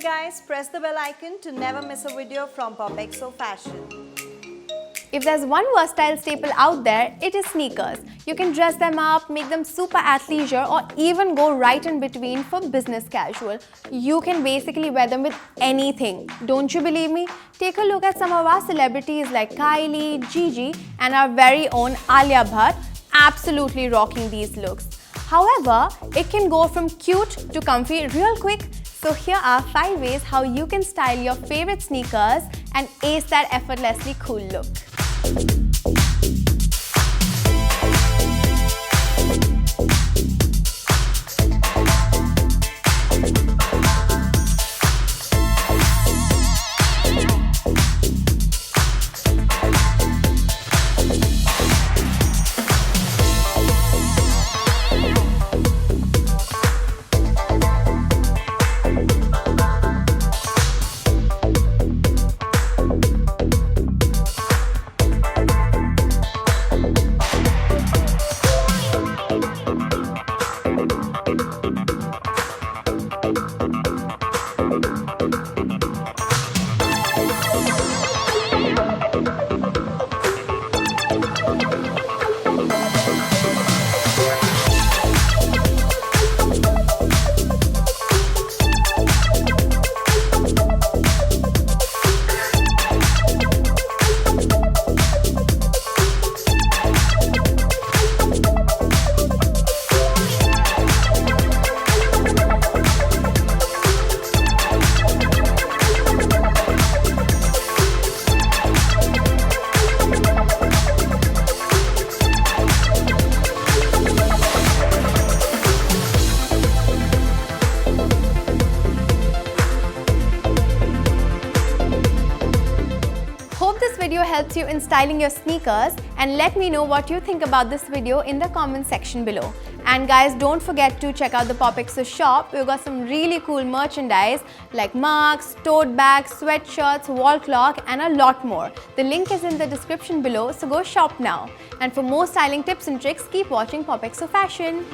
guys, press the bell icon to never miss a video from POPxo Fashion. If there's one versatile staple out there, it is sneakers. You can dress them up, make them super athleisure, or even go right in between for business casual. You can basically wear them with anything. Don't you believe me? Take a look at some of our celebrities like Kylie, Gigi, and our very own Alia Bhatt, absolutely rocking these looks. However, it can go from cute to comfy real quick. So here are 5 ways how you can style your favorite sneakers and ace that effortlessly cool look. Hope this video helps you in styling your sneakers, and let me know what you think about this video in the comment section below. And guys, don't forget to check out the POPxo shop. We've got some really cool merchandise like mugs, tote bags, sweatshirts, wall clock, and a lot more. The link is in the description below, so go shop now. And for more styling tips and tricks, keep watching POPxo Fashion.